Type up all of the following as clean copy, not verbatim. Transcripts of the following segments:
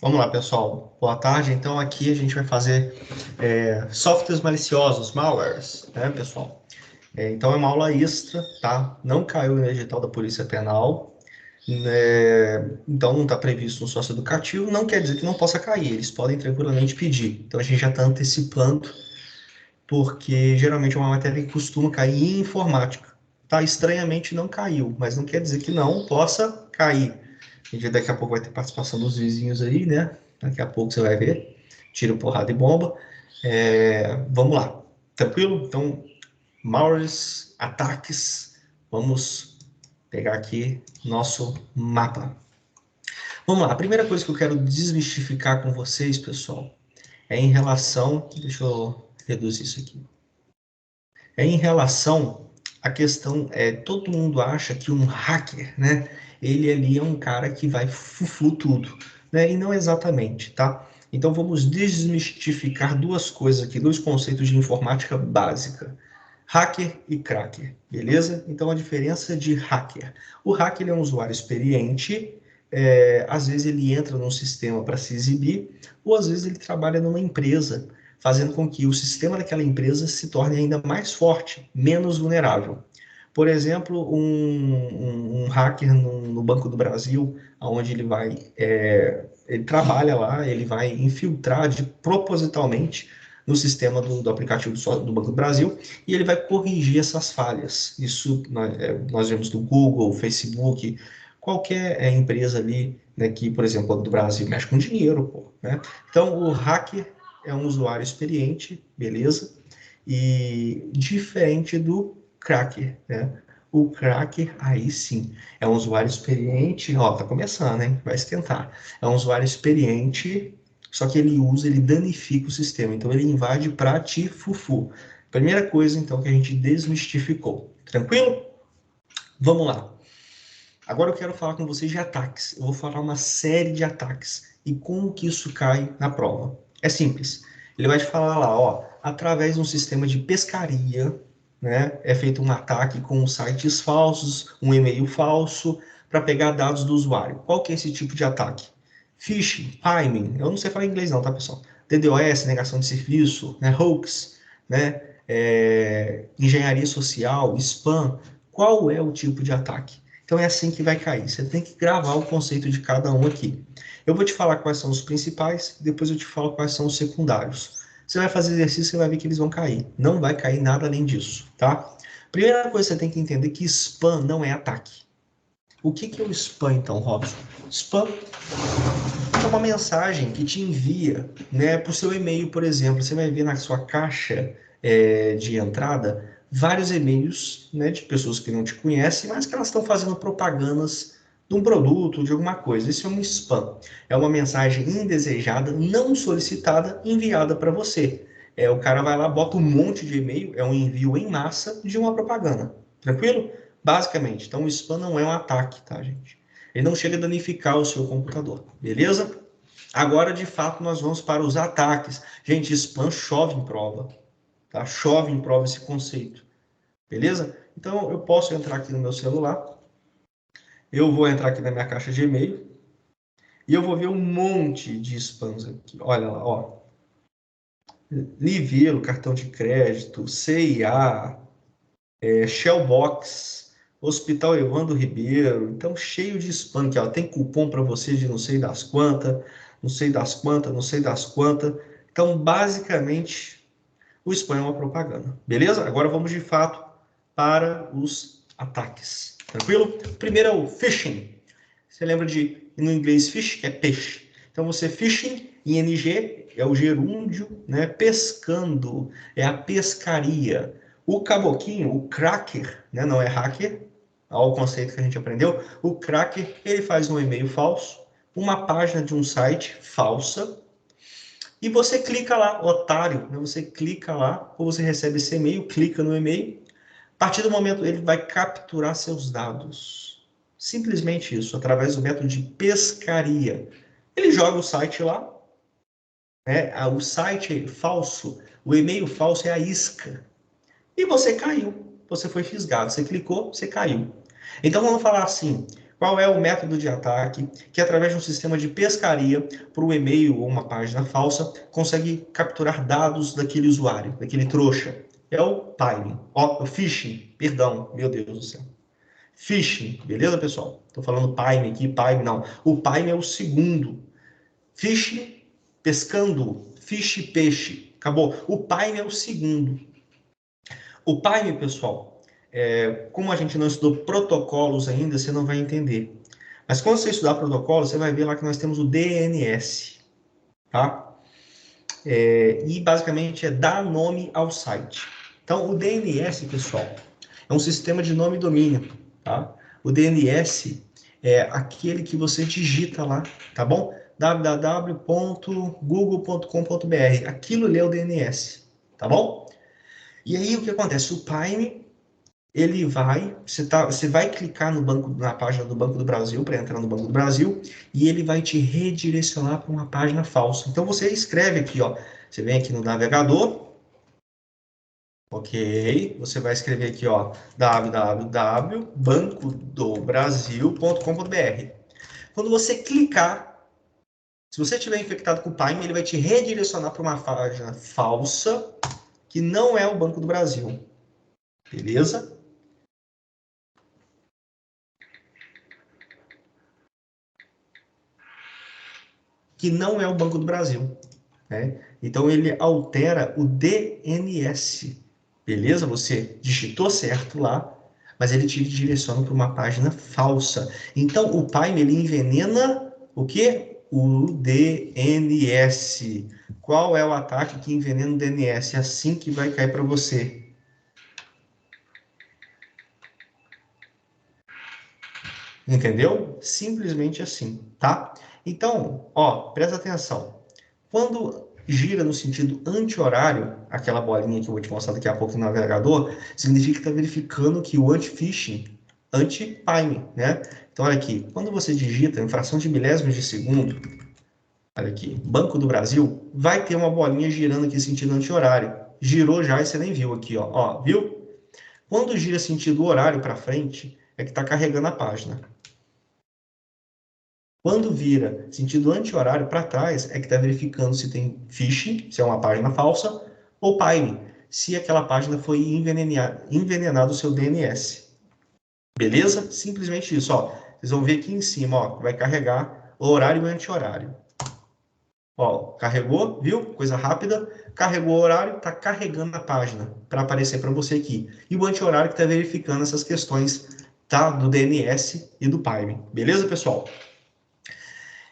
Vamos lá, pessoal. Boa tarde. Então, aqui a gente vai fazer softwares maliciosos, malwares, né, pessoal? Então, é uma aula extra, tá? Não caiu no edital da Polícia Penal, né? Então, não está previsto no sócio educativo. Não quer dizer que não possa cair. Eles podem tranquilamente pedir. Então, a gente já está antecipando, porque geralmente é uma matéria que costuma cair em informática. Tá? Estranhamente, não caiu, mas não quer dizer que não possa cair. Daqui a pouco vai ter participação dos vizinhos aí, né? Daqui a pouco você vai ver. Tiro, porrada e bomba. Vamos lá. Tranquilo? Então, malwares, ataques. Vamos pegar aqui nosso mapa. Vamos lá. A primeira coisa que eu quero desmistificar com vocês, pessoal, é em relação... Deixa eu reduzir isso aqui. É em relação à questão... todo mundo acha que um hacker, né? Ele ali é um cara que vai fufu tudo, né? E não exatamente, tá? Então vamos desmistificar duas coisas aqui, dois conceitos de informática básica. Hacker e cracker, beleza? Então a diferença de hacker. O hacker é um usuário experiente, às vezes ele entra num sistema para se exibir, ou às vezes ele trabalha numa empresa, fazendo com que o sistema daquela empresa se torne ainda mais forte, menos vulnerável. Por exemplo, um hacker no Banco do Brasil, onde ele trabalha lá, ele vai infiltrar propositalmente no sistema do aplicativo do Banco do Brasil e ele vai corrigir essas falhas. Isso nós vemos do Google, Facebook, qualquer empresa ali, né, que, por exemplo, o Banco do Brasil mexe com dinheiro, pô, né? Então, o hacker é um usuário experiente, beleza? E diferente do cracker, né? O cracker, aí sim, é um usuário experiente, ó, tá começando, hein? Vai esquentar. É um usuário experiente, só que ele danifica o sistema, então ele invade para ti fufu. Primeira coisa, então, que a gente desmistificou. Tranquilo? Vamos lá. Agora eu quero falar com vocês de ataques. Eu vou falar uma série de ataques e como que isso cai na prova. É simples. Ele vai te falar lá, ó, através de um sistema de pescaria, né, é feito um ataque com sites falsos, um e-mail falso, para pegar dados do usuário. Qual que é esse tipo de ataque? Phishing, priming, eu não sei falar inglês não, tá, pessoal? DDoS, negação de serviço, né, hoax, né, engenharia social, spam. Qual é o tipo de ataque? Então é assim que vai cair. Você tem que gravar o conceito de cada um aqui. Eu vou te falar quais são os principais, depois eu te falo quais são os secundários. Você vai fazer exercício e vai ver que eles vão cair. Não vai cair nada além disso, tá? Primeira coisa que você tem que entender é que spam não é ataque. O que é o spam, então, Robson? Spam é uma mensagem que te envia, né, para o seu e-mail, por exemplo. Você vai ver na sua caixa de entrada vários e-mails, né, de pessoas que não te conhecem, mas que elas estão fazendo propagandas de um produto, de alguma coisa. Isso é um spam. É uma mensagem indesejada, não solicitada, enviada para você. O cara vai lá, bota um monte de e-mail, é um envio em massa de uma propaganda. Tranquilo? Basicamente. Então, o spam não é um ataque, tá, gente? Ele não chega a danificar o seu computador, beleza? Agora, de fato, nós vamos para os ataques. Gente, spam chove em prova, tá? Chove em prova esse conceito, beleza? Então, eu posso entrar aqui no meu celular, eu vou entrar aqui na minha caixa de e-mail e eu vou ver um monte de spams aqui. Olha lá, ó. Livelo, cartão de crédito, CIA, Shellbox, Hospital Evandro Ribeiro. Então, cheio de spam aqui, ó. Tem cupom para você de não sei das quantas, não sei das quantas, não sei das quantas. Então, basicamente, o spam é uma propaganda. Beleza? Agora vamos de fato para os ataques. Tranquilo? Primeiro é o phishing. Você lembra no inglês, fish, que é peixe. Então, você phishing, ING, é o gerúndio, né? Pescando, é a pescaria. O caboquinho, o cracker, né? Não é hacker, olha o conceito que a gente aprendeu. O cracker, ele faz um e-mail falso, uma página de um site falsa, e você clica lá, otário, né? Você clica lá, ou você recebe esse e-mail, clica no e-mail, a partir do momento ele vai capturar seus dados. Simplesmente isso, através do método de pescaria. Ele joga o site lá, né? O site falso, o e-mail falso é a isca. E você caiu, você foi fisgado, você clicou, você caiu. Então vamos falar assim, Qual é o método de ataque que, através de um sistema de pescaria, por um e-mail ou uma página falsa, consegue capturar dados daquele usuário, daquele trouxa? É o Pime. Ó, o phishing, perdão, meu Deus do céu. Phishing, beleza, pessoal? Estou falando Pime aqui, Pime não. O Pime é o segundo. Fish, pescando, fish, peixe. Acabou. O Pime é o segundo. O Pime, pessoal, como a gente não estudou protocolos ainda, você não vai entender. Mas quando você estudar protocolo, você vai ver lá que nós temos o DNS, tá? E basicamente é dar nome ao site. Então, o DNS, pessoal, é um sistema de nome e domínio, tá? O DNS é aquele que você digita lá, tá bom? www.google.com.br. Aquilo ali é o DNS, tá bom? E aí o que acontece? O Pime, ele vai, você vai clicar no banco, na página do Banco do Brasil para entrar no Banco do Brasil e ele vai te redirecionar para uma página falsa. Então você escreve aqui, ó, você vem aqui no navegador, ok? Você vai escrever aqui, ó, www.bancodobrasil.com.br. Quando você clicar, se você estiver infectado com o Pime, ele vai te redirecionar para uma página falsa que não é o Banco do Brasil. Beleza? Que não é o Banco do Brasil. Né? Então, ele altera o DNS. Beleza? Você digitou certo lá, mas ele te direciona para uma página falsa. Então, o Pime, ele envenena o quê? O DNS. Qual é o ataque que envenena o DNS? É assim que vai cair para você. Entendeu? Simplesmente assim, tá? Então, ó, presta atenção. Quando gira no sentido anti-horário, aquela bolinha que eu vou te mostrar daqui a pouco no navegador, significa que está verificando que o anti-phishing, anti-pime, né? Então, olha aqui, quando você digita em fração de milésimos de segundo, olha aqui, Banco do Brasil, vai ter uma bolinha girando aqui sentido anti-horário. Girou já e você nem viu aqui, ó, viu? Quando gira sentido horário para frente, é que está carregando a página. Quando vira sentido anti-horário para trás, é que está verificando se tem phishing, se é uma página falsa, ou Pime, se aquela página foi envenenado o seu DNS. Beleza? Simplesmente isso, ó. Vocês vão ver aqui em cima, ó, vai carregar o horário e anti-horário. Ó, carregou, viu? Coisa rápida. Carregou o horário, está carregando a página para aparecer para você aqui. E o anti-horário que está verificando essas questões, tá? Do DNS e do Pime. Beleza, pessoal?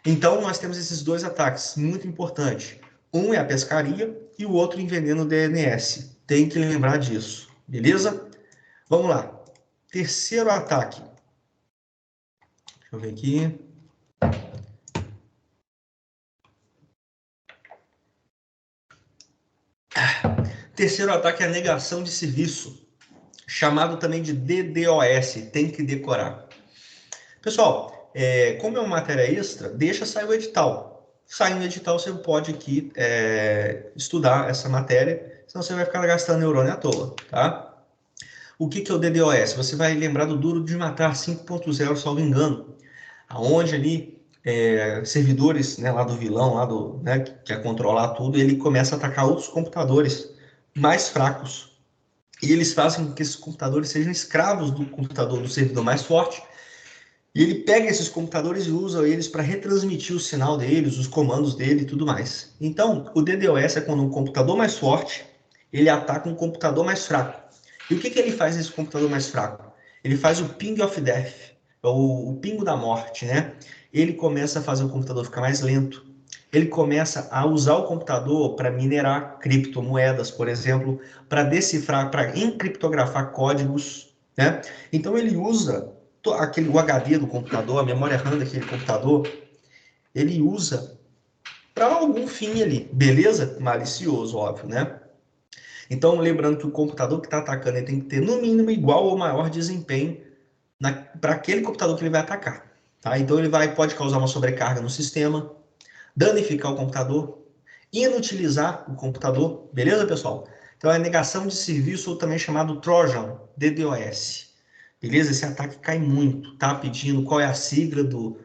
Então, nós temos esses dois ataques, muito importante. Um é a pescaria e o outro envenena o DNS. Tem que lembrar disso, beleza? Vamos lá. Terceiro ataque. Deixa eu ver aqui. Terceiro ataque é a negação de serviço, chamado também de DDoS. Tem que decorar. Pessoal, como é uma matéria extra, deixa sair o edital. Saindo o edital, você pode aqui estudar essa matéria, senão você vai ficar gastando neurônio à toa, tá? O que é o DDoS? Você vai lembrar do Duro de Matar 5.0, salvo engano, aonde ali servidores, né, lá do vilão, lá do, né, que quer controlar tudo, ele começa a atacar outros computadores mais fracos. E eles fazem com que esses computadores sejam escravos do computador, do servidor mais forte. E ele pega esses computadores e usa eles para retransmitir o sinal deles, os comandos dele e tudo mais. Então, o DDoS é quando um computador mais forte, ele ataca um computador mais fraco. E o que ele faz nesse computador mais fraco? Ele faz o ping of death, o pingo da morte, né? Ele começa a fazer o computador ficar mais lento. Ele começa a usar o computador para minerar criptomoedas, por exemplo, para decifrar, para encriptografar códigos, né? Então ele usa o HD do computador, a memória RAM daquele computador, ele usa para algum fim ali, beleza? Malicioso, óbvio, né? Então, lembrando que o computador que está atacando ele tem que ter, no mínimo, igual ou maior desempenho para aquele computador que ele vai atacar. Tá? Então, ele pode causar uma sobrecarga no sistema, danificar o computador, inutilizar o computador, beleza, pessoal? Então, é negação de serviço, ou também chamado Trojan, DDoS. beleza? Esse ataque cai muito, tá? Pedindo qual é a sigla do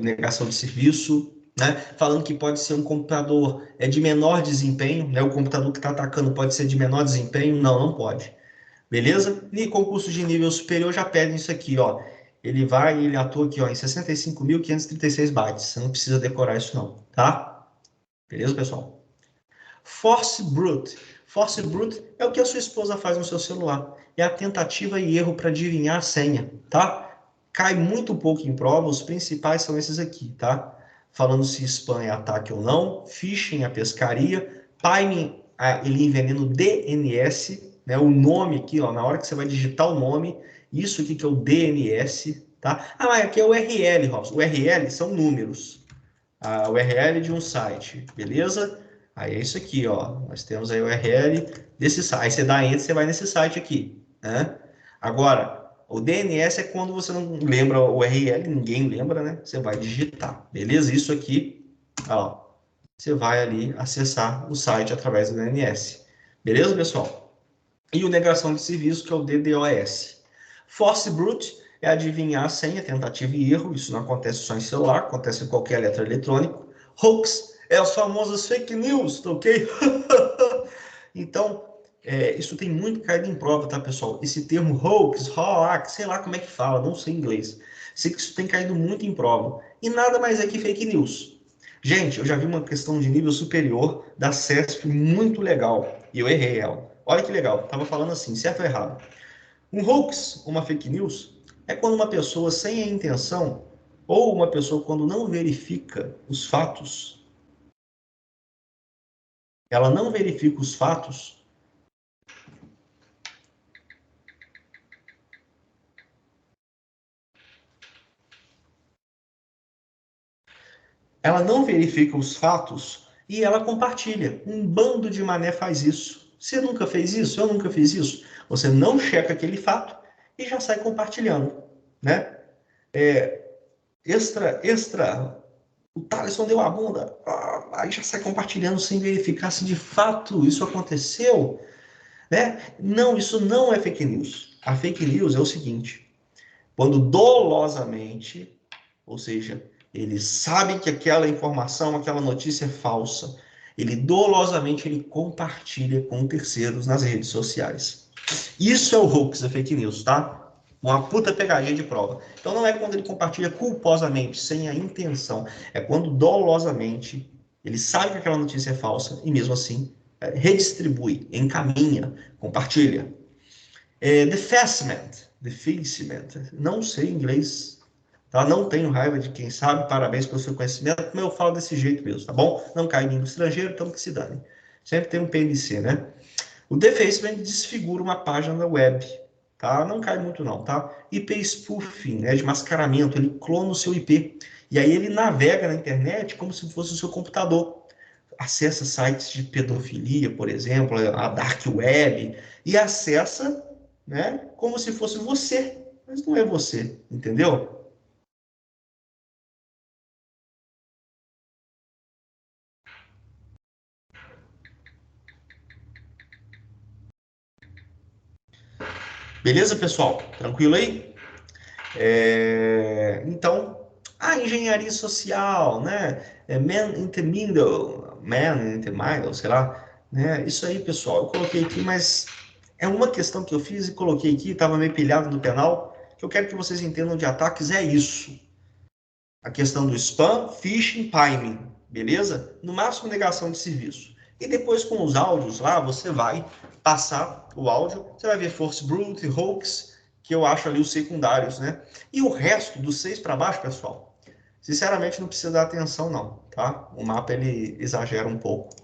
negação de serviço, né? Falando que pode ser um computador de menor desempenho, né? O computador que está atacando pode ser de menor desempenho. Não, não pode. Beleza? E concursos de nível superior já pedem isso aqui, ó. Ele atua aqui, ó, em 65.536 bytes. Você não precisa decorar isso não, tá? Beleza, pessoal? Force Brute. Force Brute é o que a sua esposa faz no seu celular. É a tentativa e erro para adivinhar a senha, tá? Cai muito pouco em prova, os principais são esses aqui, tá? Falando se spam é ataque ou não, phishing, a pescaria, timing, ele envenena o DNS, né? O nome aqui, ó, na hora que você vai digitar o nome, isso aqui que é o DNS, tá? Ah, mas aqui é o URL, Robson. O URL são números. A URL de um site, beleza? Aí é isso aqui, ó. Nós temos aí o URL desse site. Aí você dá enter, você vai nesse site aqui, né? Agora, o DNS é quando você não lembra o URL, ninguém lembra, né? Você vai digitar, beleza? Isso aqui, ó. Você vai ali acessar o site através do DNS. Beleza, pessoal? E o negação de serviço, que é o DDoS. Force Brute é adivinhar a senha, tentativa e erro. Isso não acontece só em celular, acontece em qualquer letra eletrônico. Hoax é as famosas fake news, tá ok? Então, isso tem muito caído em prova, tá, pessoal? Esse termo hoax, sei lá como é que fala, não sei inglês. Sei que isso tem caído muito em prova. E nada mais é que fake news. Gente, eu já vi uma questão de nível superior da CESP muito legal. E eu errei ela. Olha que legal. Tava falando assim, certo ou errado? Um hoax, uma fake news, é quando uma pessoa sem a intenção ou uma pessoa quando não verifica os fatos, ela não verifica os fatos, ela não verifica os fatos e ela compartilha. Um bando de mané faz isso. Você nunca fez isso? Eu nunca fiz isso. Você não checa aquele fato e já sai compartilhando, né? Extra, o Thaleson deu a bunda, aí já sai compartilhando sem verificar se de fato isso aconteceu, né? Não, isso não é fake news. A fake news é o seguinte, quando dolosamente, ou seja, ele sabe que aquela informação, aquela notícia é falsa, ele compartilha com terceiros nas redes sociais. Isso é o hoax, a fake news, tá? Uma puta pegadinha de prova. Então não é quando ele compartilha culposamente, sem a intenção. É quando dolosamente ele sabe que aquela notícia é falsa e mesmo assim redistribui, encaminha, compartilha. Defacement, não sei inglês, tá? Não tenho raiva de quem sabe, parabéns pelo seu conhecimento, mas eu falo desse jeito mesmo, tá bom? Não cai em língua estrangeira, então que se dane. Sempre tem um PNC, né? O defacement desfigura uma página da web, tá? Não cai muito não, tá? IP spoofing, né, de mascaramento, ele clona o seu IP. E aí ele navega na internet como se fosse o seu computador. Acessa sites de pedofilia, por exemplo, a dark web, e acessa, né, como se fosse você, mas não é você, entendeu? Beleza, pessoal? Tranquilo aí? Então, a engenharia social, né? Man in the middle, sei lá, né? Isso aí, pessoal, eu coloquei aqui, mas é uma questão que eu fiz e coloquei aqui, estava meio pilhado no penal, que eu quero que vocês entendam de ataques, é isso. A questão do spam, phishing, timing, beleza? No máximo, negação de serviço. E depois, com os áudios lá, você vai passar o áudio, você vai ver force brute, hoax, que eu acho ali os secundários, né? E o resto, dos 6 para baixo, pessoal, sinceramente não precisa dar atenção, não, tá? O mapa, ele exagera um pouco.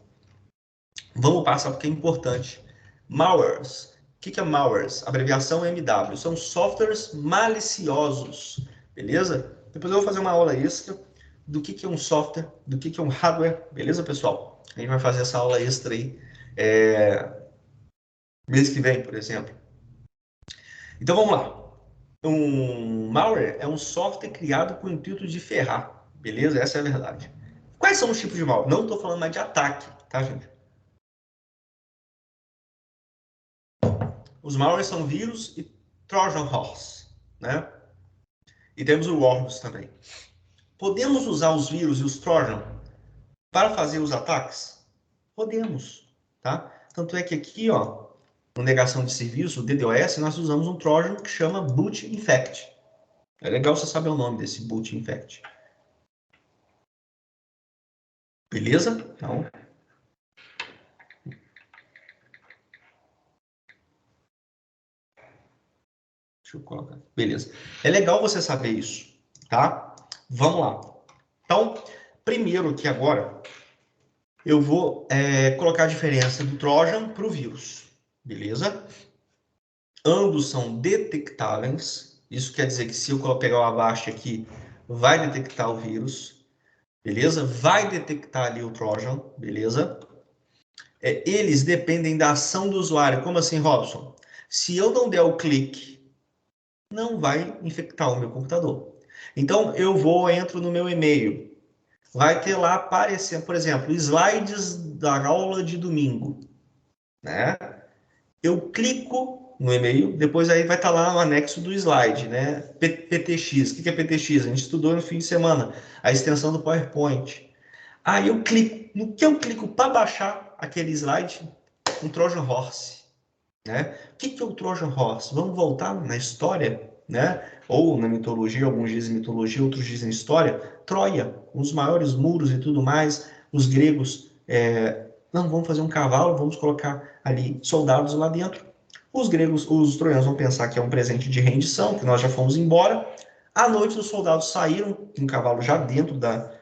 Vamos passar porque é importante. Malwares. O que é malwares? Abreviação MW. São softwares maliciosos, beleza? Depois eu vou fazer uma aula extra do que é um software, do que é um hardware, beleza, pessoal? A gente vai fazer essa aula extra aí mês que vem, por exemplo. Então vamos lá. Um malware é um software criado com o intuito de ferrar, beleza? Essa é a verdade. Quais são os tipos de malware? Não estou falando mais de ataque, tá, gente? Os malwares são vírus e Trojan Horse, né? E temos o Worms também. Podemos usar os vírus e os Trojan para fazer os ataques? Podemos, tá? Tanto é que aqui, ó, no negação de serviço, o DDoS, nós usamos um Trojan que chama Boot Infect. É legal você saber o nome desse Boot Infect. Beleza? Então, deixa eu colocar. Beleza. É legal você saber isso, tá? Vamos lá. Então, primeiro aqui agora, eu vou colocar a diferença do Trojan para o vírus. Beleza? Ambos são detectáveis. Isso quer dizer que se eu pegar o Avast aqui, vai detectar o vírus. Beleza? Vai detectar ali o Trojan. Beleza? Eles dependem da ação do usuário. Como assim, Robson? Se eu não der o clique, não vai infectar o meu computador. Então, entro no meu e-mail. Vai ter lá aparecendo, por exemplo, slides da aula de domingo. Né? Eu clico no e-mail, depois aí vai estar lá o anexo do slide, né? PTX. O que é PTX? A gente estudou no fim de semana, a extensão do PowerPoint. Aí eu clico, no que eu clico para baixar aquele slide, um Trojan Horse, né? O que é o Trojan Horse? Vamos voltar na história, né? Ou na mitologia, alguns dizem mitologia, outros dizem história. Troia, os maiores muros e tudo mais, os gregos, não, vamos fazer um cavalo, vamos colocar ali soldados lá dentro. Os gregos, os troianos vão pensar que é um presente de rendição, que nós já fomos embora. À noite, os soldados saíram com um cavalo já dentro da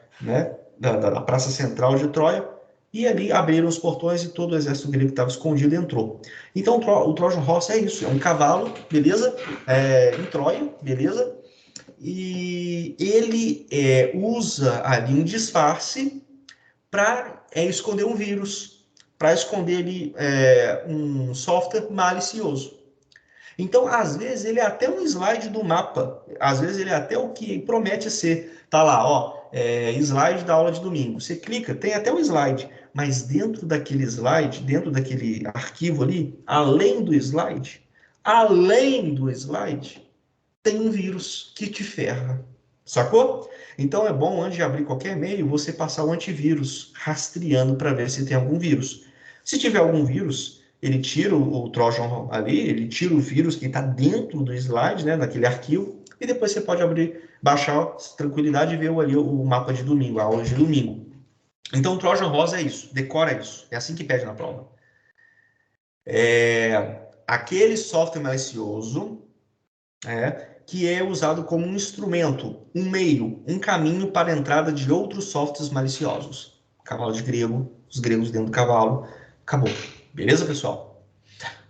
praça central de Troia, e ali abriram os portões e todo o exército grego que estava escondido entrou. Então, o Trojan Horse é isso, é um cavalo, beleza? Em Troia, beleza? E ele usa ali um disfarce para esconder um vírus, para esconder ali um software malicioso. Então, às vezes, ele é até um slide do mapa. Às vezes, ele é até o que promete ser. Tá lá, ó, slide da aula de domingo. Você clica, tem até um slide. Mas dentro daquele slide, dentro daquele arquivo ali, além do slide, tem um vírus que te ferra. Sacou? Então, é bom, antes de abrir qualquer e-mail, você passar o antivírus rastreando para ver se tem algum vírus. Se tiver algum vírus, ele tira o Trojan ali, ele tira o vírus que está dentro do slide, né, naquele arquivo, e depois você pode abrir, baixar tranquilidade e ver ali o mapa de domingo, a aula de domingo. Então, o Trojan Rosa é isso, decora isso. É assim que pede na prova. Aquele software malicioso que é usado como um instrumento, um meio, um caminho para a entrada de outros softwares maliciosos. Cavalo de grego, os gregos dentro do cavalo, acabou. Beleza, pessoal?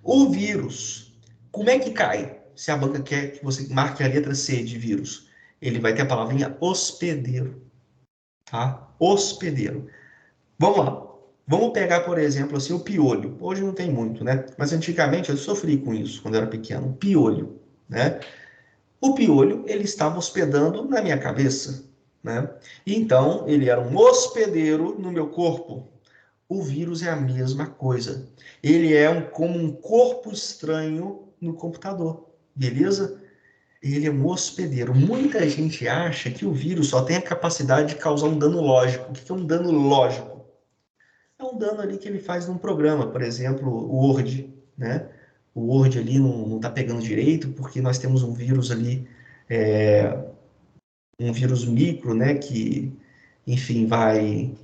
O vírus, como é que cai? Se a banca quer que você marque a letra C de vírus, ele vai ter a palavrinha hospedeiro, tá? Hospedeiro. Vamos lá. Vamos pegar, por exemplo, assim, o piolho. Hoje não tem muito, né? Mas antigamente eu sofri com isso quando eu era pequeno. O piolho, né? O piolho, ele estava hospedando na minha cabeça, né? Então, ele era um hospedeiro no meu corpo. O vírus é a mesma coisa. Ele é como um corpo estranho no computador, beleza? Ele é um hospedeiro. Muita gente acha que o vírus só tem a capacidade de causar um dano lógico. O que é um dano lógico? É um dano ali que ele faz num programa, por exemplo, o Word, né? O Word ali não está pegando direito porque nós temos um vírus ali, um vírus micro, né? Que, enfim, vai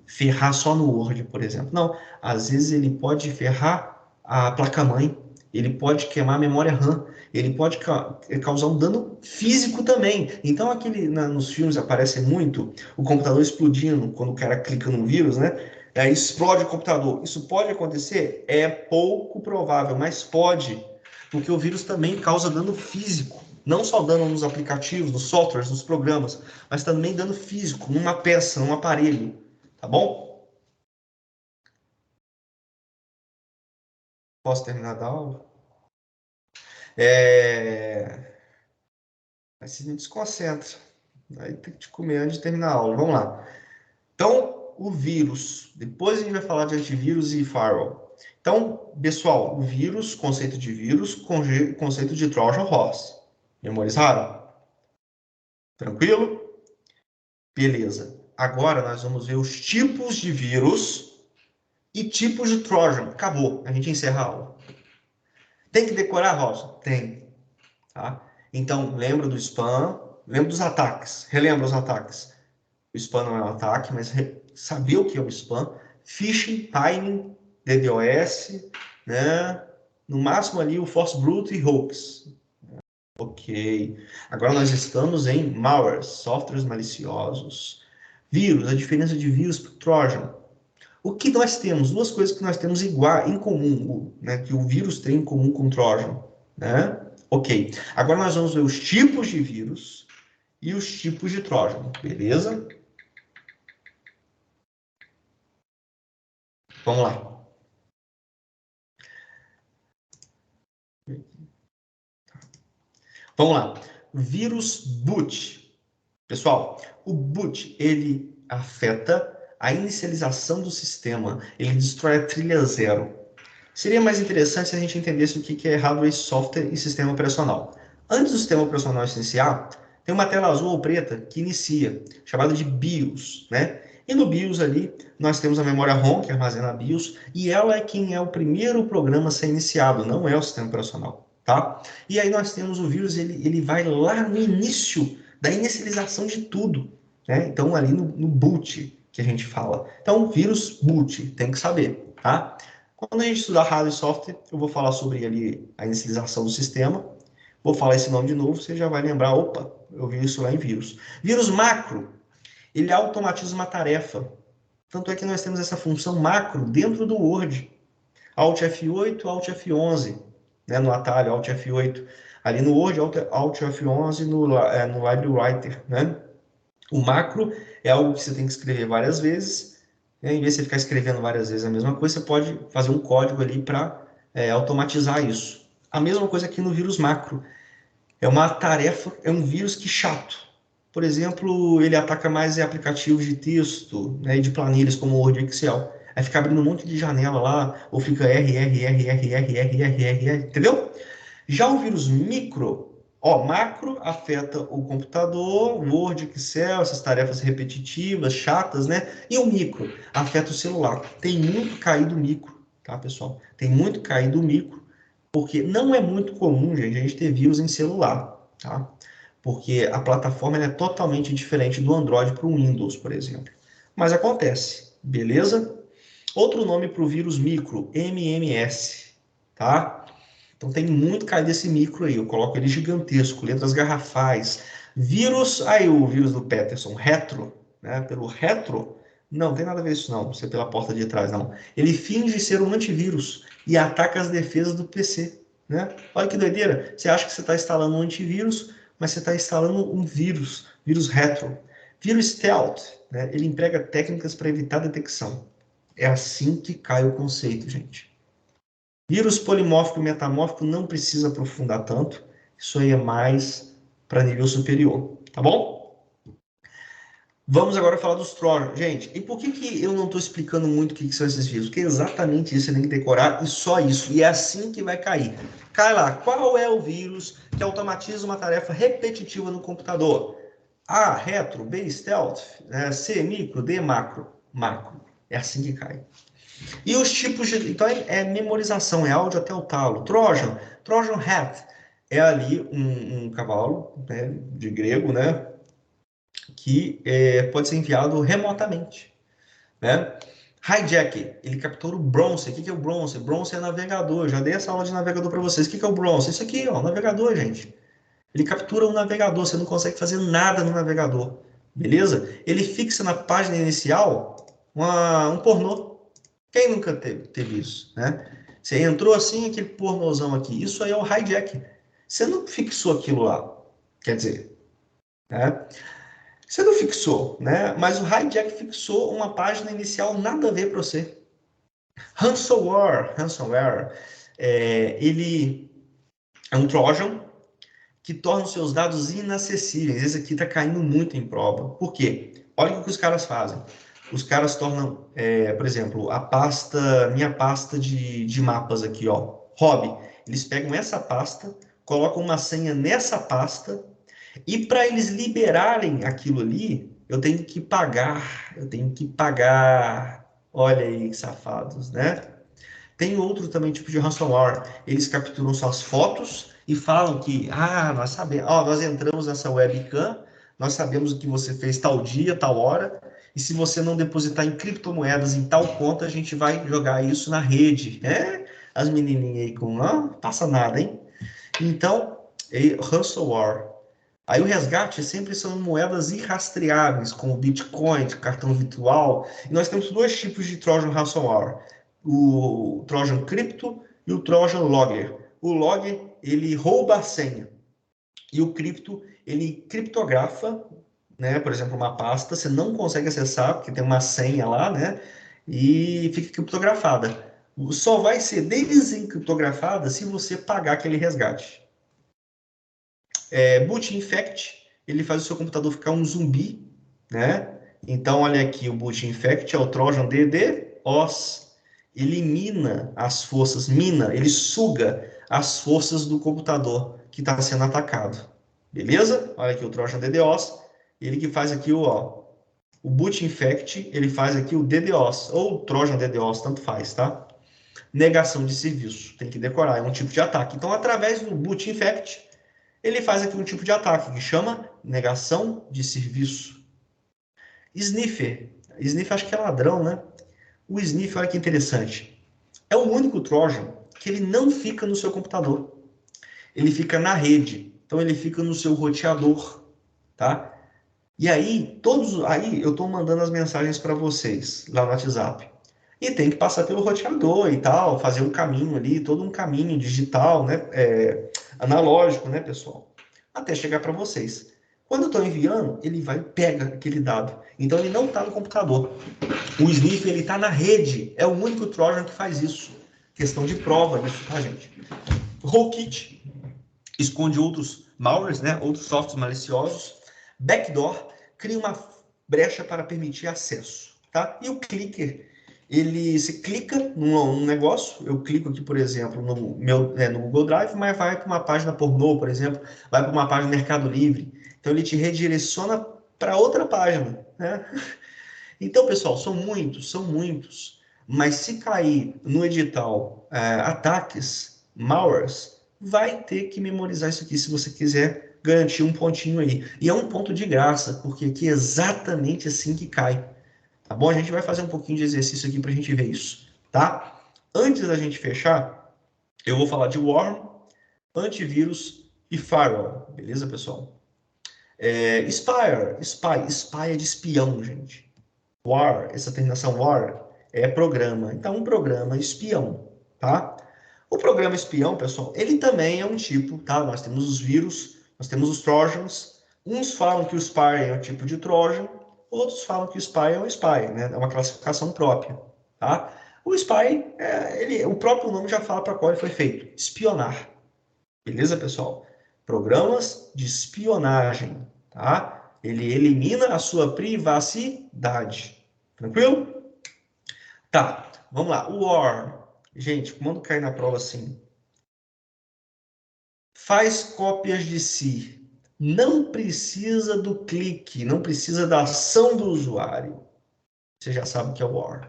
ferrar só no Word, por exemplo. Não, às vezes ele pode ferrar a placa-mãe, ele pode queimar a memória RAM, ele pode causar um dano físico também. Então, nos filmes aparece muito o computador explodindo quando o cara clica no vírus, né? Aí explode o computador. Isso pode acontecer? É pouco provável, mas pode, porque o vírus também causa dano físico. Não só dano nos aplicativos, nos softwares, nos programas, mas também dano físico, numa peça, num aparelho. Tá bom? Posso terminar da aula? Aí você me desconcentra. Aí tem que te comer antes de terminar a aula. Vamos lá. Então, o vírus. Depois a gente vai falar de antivírus e firewall. Então, pessoal, o vírus, conceito de vírus, conceito de Trojan Horse. Memorizaram? Tranquilo? Beleza. Agora nós vamos ver os tipos de vírus e tipos de Trojan. Acabou. A gente encerra a aula. Tem que decorar, Rosa? Tem. Tá? Então, lembra do spam, lembra dos ataques. Relembra os ataques. O spam não é um ataque, mas saber o que é o spam. Phishing, timing, DDoS, né? No máximo ali o false brute e hoax. Ok. Agora nós estamos em malware, softwares maliciosos. Vírus, a diferença de vírus para o Trojan. O que nós temos? Duas coisas que nós temos igual, em comum, né? Que o vírus tem em comum com o Trojan, né? Ok. Agora nós vamos ver os tipos de vírus e os tipos de Trojan, beleza? Vamos lá. Vamos lá. Vírus boot. Pessoal, o boot, ele afeta a inicialização do sistema. Ele destrói a trilha zero. Seria mais interessante se a gente entendesse o que é hardware, software e sistema operacional. Antes do sistema operacional iniciar, tem uma tela azul ou preta que inicia, chamada de BIOS, né? E no BIOS ali, nós temos a memória ROM, que armazena a BIOS, e ela é quem é o primeiro programa a ser iniciado, não é o sistema operacional, tá? E aí nós temos o vírus, ele vai lá no início da inicialização de tudo, né? Então, ali no boot, que a gente fala. Então, vírus boot, tem que saber, tá? Quando a gente estudar hardware e software, eu vou falar sobre ali a inicialização do sistema. Vou falar esse nome de novo, você já vai lembrar, opa, eu vi isso lá em vírus. Vírus macro, ele automatiza uma tarefa. Tanto é que nós temos essa função macro dentro do Word. Alt F8, Alt F11, né, no atalho, Alt F8. Ali no Word, Alt F11 no Library Writer, né? O macro é algo que você tem que escrever várias vezes, né? Em vez de você ficar escrevendo várias vezes a mesma coisa, você pode fazer um código ali para automatizar isso. A mesma coisa aqui no vírus macro. É uma tarefa, é um vírus que chato. Por exemplo, ele ataca mais aplicativos de texto, né, e de planilhas como Word e Excel. Aí fica abrindo um monte de janela lá, ou fica R, entendeu? Já o vírus micro, macro afeta o computador, Word, Excel, essas tarefas repetitivas, chatas, né? E o micro afeta o celular. Tem muito caído micro, tá, pessoal? Tem muito caído micro, porque não é muito comum, gente, a gente ter vírus em celular, tá? Porque a plataforma é totalmente diferente do Android para o Windows, por exemplo. Mas acontece, beleza? Outro nome para o vírus micro, MMS, tá? Então tem muito caído desse micro aí, eu coloco ele gigantesco, letras garrafais. Vírus, aí o vírus do Peterson, retro, né? Pelo retro, não tem nada a ver isso não, você pela porta de trás não. Ele finge ser um antivírus e ataca as defesas do PC, né? Olha que doideira, você acha que você está instalando um antivírus, mas você está instalando um vírus, vírus retro. Vírus stealth, né? Ele emprega técnicas para evitar detecção. É assim que cai o conceito, gente. Vírus polimórfico e metamórfico não precisa aprofundar tanto. Isso aí é mais para nível superior, tá bom? Vamos agora falar dos Trojan. Gente, e por que eu não estou explicando muito o que são esses vírus? Porque é exatamente isso, você tem que decorar e só isso. E é assim que vai cair. Cai lá, qual é o vírus que automatiza uma tarefa repetitiva no computador? A, retro, B, stealth, C, micro, D, macro. Macro. É assim que cai. E os tipos de... Então, é memorização, é áudio até o talo. Trojan Hat, é ali um cavalo, né, de grego, né, que pode ser enviado remotamente, né? Hijack, ele captura o bronze. O que é o bronze? Bronze é navegador. Já dei essa aula de navegador para vocês. O que é o bronze? Isso aqui, ó, navegador, gente. Ele captura o navegador. Você não consegue fazer nada no navegador, beleza? Ele fixa na página inicial um pornô. Quem nunca teve isso, né? Você entrou assim, aquele pornozão aqui. Isso aí é o hijack. Você não fixou aquilo lá. Quer dizer, né? Você não fixou, né? Mas o hijack fixou uma página inicial nada a ver para você. Ransomware, ele é um Trojan que torna os seus dados inacessíveis. Esse aqui está caindo muito em prova. Por quê? Olha o que os caras fazem. Os caras tornam, por exemplo, minha pasta de mapas aqui, ó, hobby. Eles pegam essa pasta, colocam uma senha nessa pasta, e para eles liberarem aquilo ali, eu tenho que pagar. Eu tenho que pagar. Olha aí, safados, né? Tem outro também tipo de ransomware. Eles capturam suas fotos e falam que, nós sabemos, nós entramos nessa webcam, nós sabemos o que você fez tal dia, tal hora, e se você não depositar em criptomoedas em tal conta, a gente vai jogar isso na rede. As menininhas aí com, não passa nada, hein? Então, ransomware. Aí o resgate sempre são moedas irrastreáveis, como Bitcoin, cartão virtual. E nós temos dois tipos de Trojan ransomware: o Trojan Crypto e o Trojan Logger. O Logger, ele rouba a senha. E o Crypto, ele criptografa, né? Por exemplo, uma pasta, você não consegue acessar, porque tem uma senha lá, né? E fica criptografada. Só vai ser desencriptografada se você pagar aquele resgate. Boot Infect, ele faz o seu computador ficar um zumbi, né? Então, olha aqui, o Boot Infect é o Trojan DDoS. Elimina as forças, ele suga as forças do computador que está sendo atacado. Beleza? Olha aqui o Trojan DDoS, ele que faz aqui o Boot Infect, ele faz aqui o DDoS, ou Trojan DDoS, tanto faz, tá? Negação de serviço, tem que decorar, é um tipo de ataque. Então, através do Boot Infect, ele faz aqui um tipo de ataque que chama negação de serviço. Sniffer. Sniffer acho que é ladrão, né? O Sniffer, olha que interessante. É o único Trojan que ele não fica no seu computador. Ele fica na rede. Então ele fica no seu roteador, tá? E aí, aí eu estou mandando as mensagens para vocês lá no WhatsApp. E tem que passar pelo roteador e tal, fazer um caminho ali, todo um caminho digital, né? Analógico, né, pessoal? Até chegar para vocês. Quando eu estou enviando, ele vai e pega aquele dado. Então ele não está no computador. O Sniffer, ele está na rede. É o único Trojan que faz isso. Questão de prova disso, tá, gente? Rootkit esconde outros malwares, né? Outros softwares maliciosos. Backdoor cria uma brecha para permitir acesso, tá? E o clicker, se clica num negócio, eu clico aqui, por exemplo, no Google Drive, mas vai para uma página pornô, por exemplo, vai para uma página do Mercado Livre. Então ele te redireciona para outra página, né? Então, pessoal, são muitos. Mas se cair no edital ataques, malwares, vai ter que memorizar isso aqui se você quiser garantir um pontinho aí. E é um ponto de graça, porque aqui é exatamente assim que cai. Tá bom? A gente vai fazer um pouquinho de exercício aqui para a gente ver isso, tá? Antes da gente fechar, eu vou falar de worm, antivírus e firewall, beleza, pessoal? Spy é de espião, gente. War, essa terminação war, é programa. Então, um programa espião, tá? O programa espião, pessoal, ele também é um tipo, tá? Nós temos os vírus, nós temos os trojans. Uns falam que o spy é um tipo de trojan, outros falam que o spy é um spy, né? É uma classificação própria, tá? O spy, o próprio nome já fala para qual ele foi feito, espionar. Beleza, pessoal? Programas de espionagem, tá? Ele elimina a sua privacidade. Tranquilo? Tá, vamos lá. O OR. Gente, quando cai na prova assim, faz cópias de si. Não precisa do clique, não precisa da ação do usuário. Você já sabe o que é o OR.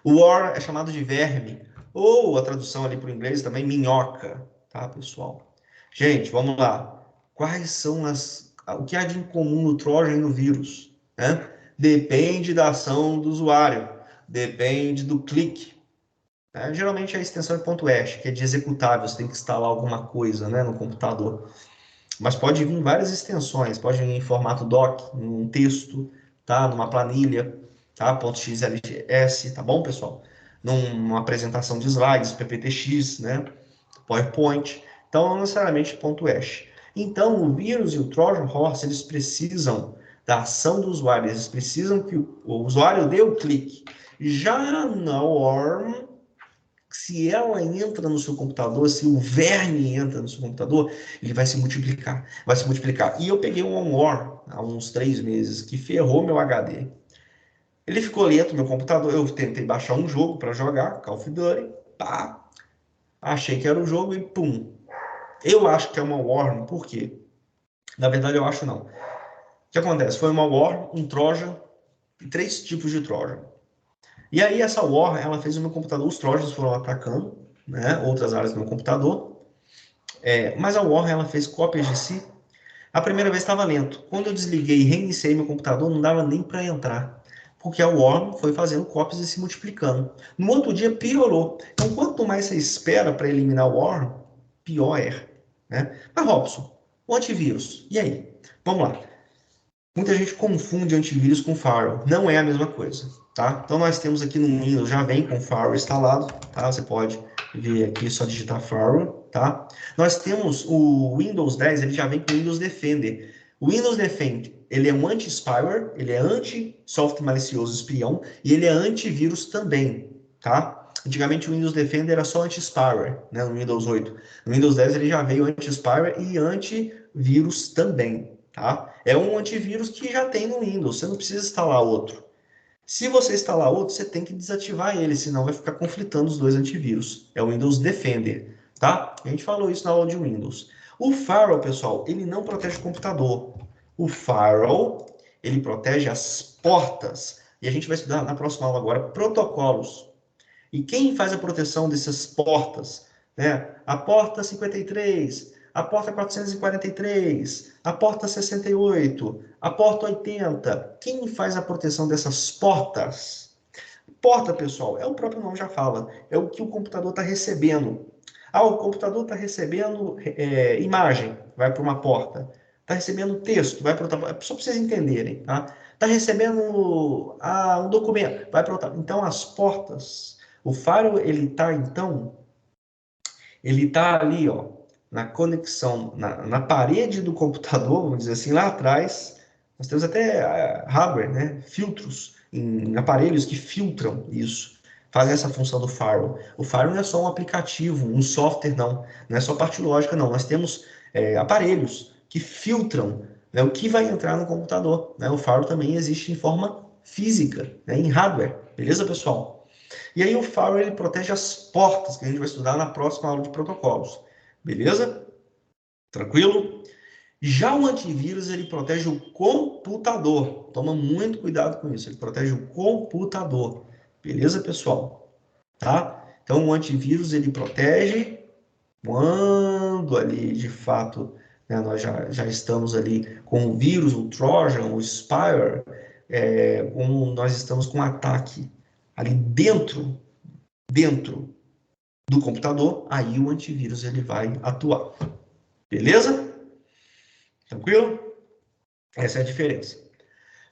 O OR é chamado de verme, ou a tradução ali para o inglês também, minhoca, tá, pessoal? Gente, vamos lá. Quais são o que há de incomum no Trojan e no vírus? Né? Depende da ação do usuário, depende do clique. Né? Geralmente a extensão é .hash, que é de executável, você tem que instalar alguma coisa, né, no computador. Mas pode vir várias extensões, pode vir em formato doc, num texto, tá? Numa planilha, tá? .xls, tá bom, pessoal? Numa apresentação de slides, PPTX, né? PowerPoint. Então, não necessariamente .hash. Então, o vírus e o Trojan Horse, eles precisam da ação do usuário, eles precisam que o usuário dê o clique. Já na Worm, se ela entra no seu computador, se o verme entra no seu computador, ele vai se multiplicar, vai se multiplicar. E eu peguei um OnWar há uns 3 meses, que ferrou meu HD. Ele ficou lento, meu computador. Eu tentei baixar um jogo para jogar, Call of Duty. Pá, achei que era o jogo e pum. Eu acho que é uma worm, por quê? Na verdade, eu acho não. O que acontece? Foi uma worm, um Trojan e 3 tipos de Trojan. E aí, essa worm, ela fez o meu computador, os Trojans foram atacando, né, outras áreas do meu computador. Mas a worm, ela fez cópias de si. A primeira vez estava lento. Quando eu desliguei e reiniciei meu computador, não dava nem para entrar. Porque a worm foi fazendo cópias e se multiplicando. No outro dia, piorou. Então, quanto mais você espera para eliminar o worm, pior é. Né? Mas, Robson, o antivírus, e aí? Vamos lá. Muita gente confunde antivírus com firewall. Não é a mesma coisa, tá? Então, nós temos aqui no Windows, já vem com firewall instalado, tá? Você pode ver aqui, só digitar firewall, tá? Nós temos o Windows 10, ele já vem com o Windows Defender. O Windows Defender, ele é um anti-spyware, ele é anti-software malicioso espião e ele é antivírus também, tá? Antigamente o Windows Defender era só anti-spyware, né, no Windows 8. No Windows 10 ele já veio anti-spyware e antivírus também, tá? É um antivírus que já tem no Windows, você não precisa instalar outro. Se você instalar outro, você tem que desativar ele, senão vai ficar conflitando os dois antivírus. É o Windows Defender, tá? A gente falou isso na aula de Windows. O Firewall, pessoal, ele não protege o computador. O Firewall, ele protege as portas. E a gente vai estudar na próxima aula agora protocolos. E quem faz a proteção dessas portas? Né? A porta 53, a porta 443, a porta 68, a porta 80. Quem faz a proteção dessas portas? Porta, pessoal, é o próprio nome já fala. É o que o computador está recebendo. Ah, o computador está recebendo imagem, vai para uma porta. Está recebendo texto, vai para outra porta. Só para vocês entenderem, tá? Está recebendo um documento, vai para outra. Então, as portas. O firewall, ele está, então, ele está ali, ó, na conexão, na parede do computador, vamos dizer assim, lá atrás. Nós temos até hardware, né? Filtros em aparelhos que filtram isso, fazem essa função do firewall. O firewall não é só um aplicativo, um software, não. Não é só parte lógica, não. Nós temos aparelhos que filtram, né, o que vai entrar no computador. Né? O firewall também existe em forma física, né, em hardware. Beleza, pessoal? E aí o firewall ele protege as portas, que a gente vai estudar na próxima aula de protocolos. Beleza? Tranquilo? Já o antivírus, ele protege o computador. Toma muito cuidado com isso. Ele protege o computador. Beleza, pessoal? Tá? Então, o antivírus, ele protege quando ali, de fato, né, nós já estamos ali com o vírus, o Trojan, o Spyware, como nós estamos com um ataque ali dentro do computador, aí o antivírus ele vai atuar. Beleza? Tranquilo? Essa é a diferença.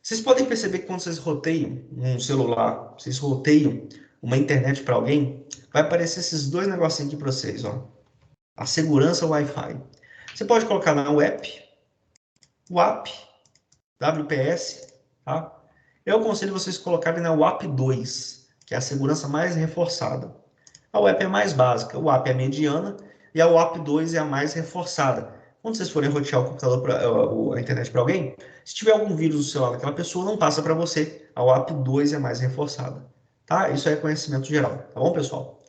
Vocês podem perceber que quando vocês roteiam um celular, vocês roteiam uma internet para alguém, vai aparecer esses dois negocinhos aqui para vocês, ó. A segurança Wi-Fi. Você pode colocar na WAP, WPS, tá? Eu aconselho vocês colocarem na WAP 2, que é a segurança mais reforçada. A WAP é mais básica, a WAP é a mediana e a WAP 2 é a mais reforçada. Quando vocês forem rotear o computador a internet para alguém, se tiver algum vírus no celular daquela pessoa, não passa para você. A WAP 2 é mais reforçada. Tá? Isso é conhecimento geral. Tá bom, pessoal?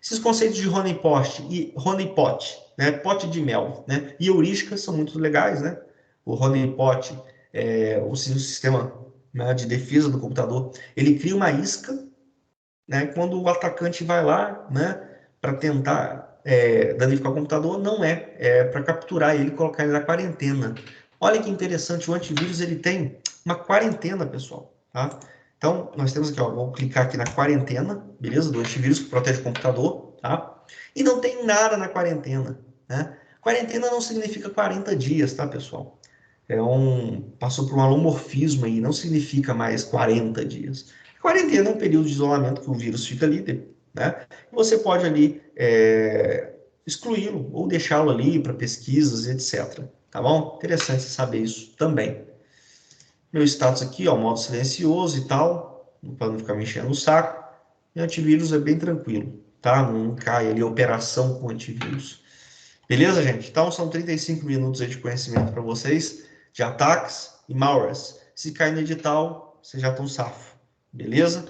Esses conceitos de honeypot, né? Pote de mel, né? E heurística são muito legais, né? O honeypot é o sistema, né, de defesa do computador. Ele cria uma isca, né, quando o atacante vai lá, né, para tentar danificar o computador, não é para capturar ele e colocar ele na quarentena. Olha que interessante, o antivírus ele tem uma quarentena, pessoal. Tá? Então, nós temos aqui, ó, vou clicar aqui na quarentena, beleza? Do antivírus que protege o computador, tá? E não tem nada na quarentena, né? Quarentena não significa 40 dias, tá, pessoal? Passou por um alomorfismo aí, não significa mais 40 dias. Quarentena é um período de isolamento que o vírus fica ali, né? Você pode ali excluí-lo ou deixá-lo ali para pesquisas, etc. Tá bom? Interessante saber isso também. Meu status aqui, ó, modo silencioso e tal, para não ficar me enchendo o saco. E antivírus é bem tranquilo, tá? Não cai ali operação com antivírus. Beleza, gente? Então, são 35 minutos aí de conhecimento para vocês, de ataques e malwares. Se cair no edital, vocês já estão safo. beleza?